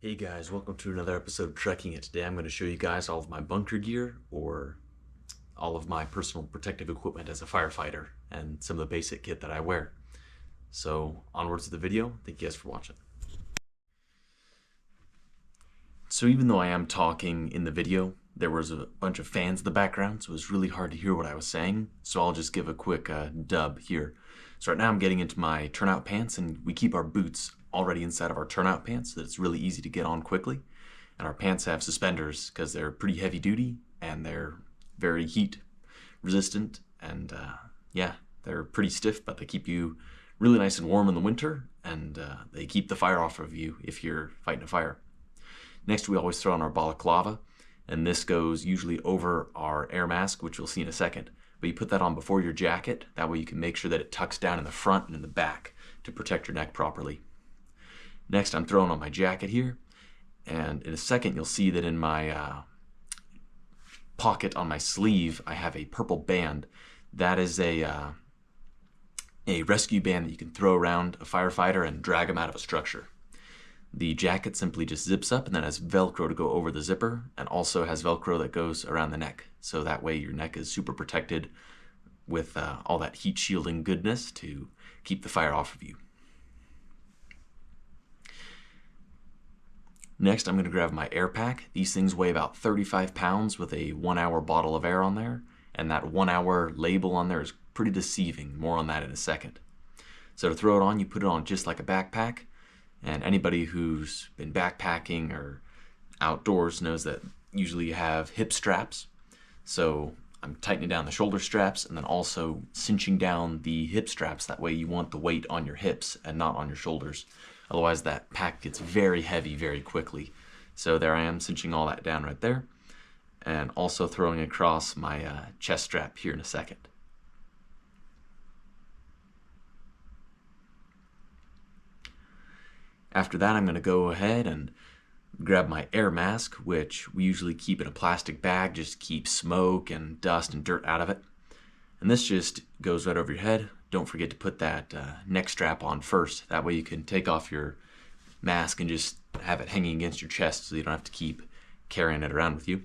Hey guys, welcome to another episode of Trekking It. Today I'm going to show you guys all of my bunker gear, or all of my personal protective equipment as a firefighter, and some of the basic kit that I wear. So onwards to the video. Thank you guys for watching. So even though I am talking in the video, there was a bunch of fans in the background, so it was really hard to hear what I was saying. So I'll just give a quick dub here. So right now I'm getting into my turnout pants, and we keep our boots already inside of our turnout pants so that it's really easy to get on quickly. And our pants have suspenders because they're pretty heavy duty and they're very heat resistant, and yeah, they're pretty stiff, but they keep you really nice and warm in the winter, and they keep the fire off of you if you're fighting a fire. Next, we always throw on our balaclava, and this goes usually over our air mask, which we'll see in a second. But you put that on before your jacket, that way you can make sure that it tucks down in the front and in the back to protect your neck properly. Next, I'm throwing on my jacket here, and in a second you'll see that in my pocket on my sleeve I have a purple band. That is a rescue band that you can throw around a firefighter and drag him out of a structure. The jacket simply just zips up and then has Velcro to go over the zipper, and also has Velcro that goes around the neck. So that way your neck is super protected with all that heat shielding goodness to keep the fire off of you. Next, I'm going to grab my air pack. These things weigh about 35 pounds with a 1 hour bottle of air on there. And that 1 hour label on there is pretty deceiving. More on that in a second. So to throw it on, you put it on just like a backpack. And anybody who's been backpacking or outdoors knows that usually you have hip straps. So I'm tightening down the shoulder straps and then also cinching down the hip straps. That way you want the weight on your hips and not on your shoulders. Otherwise that pack gets very heavy very quickly. So there I am, cinching all that down right there. And also throwing across my chest strap here in a second. After that, I'm going to go ahead and grab my air mask, which we usually keep in a plastic bag, just keep smoke and dust and dirt out of it. And this just goes right over your head. Don't forget to put that neck strap on first. That way you can take off your mask and just have it hanging against your chest so you don't have to keep carrying it around with you.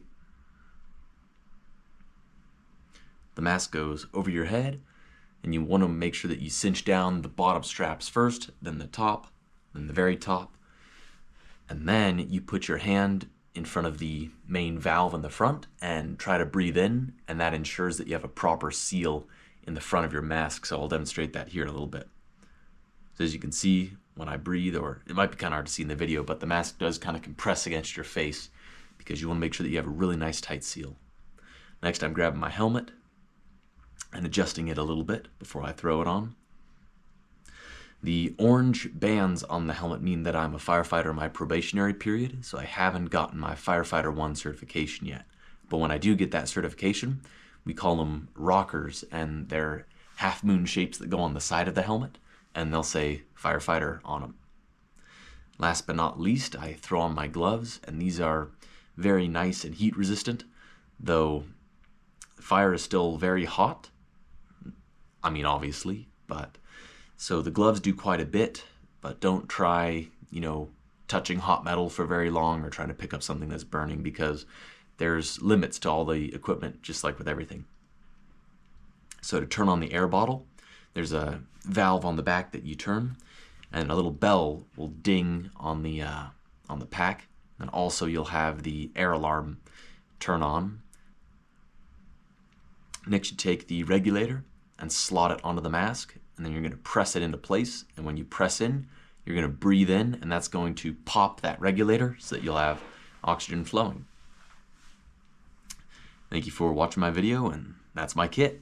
The mask goes over your head, and you want to make sure that you cinch down the bottom straps first, then the top, then the very top, and then you put your hand in front of the main valve in the front and try to breathe in, and that ensures that you have a proper seal in the front of your mask. So I'll demonstrate that here in a little bit. So as you can see, when I breathe, or it might be kind of hard to see in the video, but the mask does kind of compress against your face because you want to make sure that you have a really nice tight seal. Next, I'm grabbing my helmet and adjusting it a little bit before I throw it on. The orange bands on the helmet mean that I'm a firefighter in my probationary period, so I haven't gotten my Firefighter 1 certification yet. But when I do get that certification, we call them rockers, and they're half moon shapes that go on the side of the helmet, and they'll say firefighter on them. Last but not least, I throw on my gloves, and these are very nice and heat resistant, though fire is still very hot. I mean, obviously, but so the gloves do quite a bit, but don't try, touching hot metal for very long or trying to pick up something that's burning, because there's limits to all the equipment, just like with everything. So to turn on the air bottle, there's a valve on the back that you turn, and a little bell will ding on the pack, and also you'll have the air alarm turn on. Next, you take the regulator and slot it onto the mask, and then you're going to press it into place, and when you press in, you're going to breathe in, and that's going to pop that regulator so that you'll have oxygen flowing. Thank you for watching my video, and that's my kit.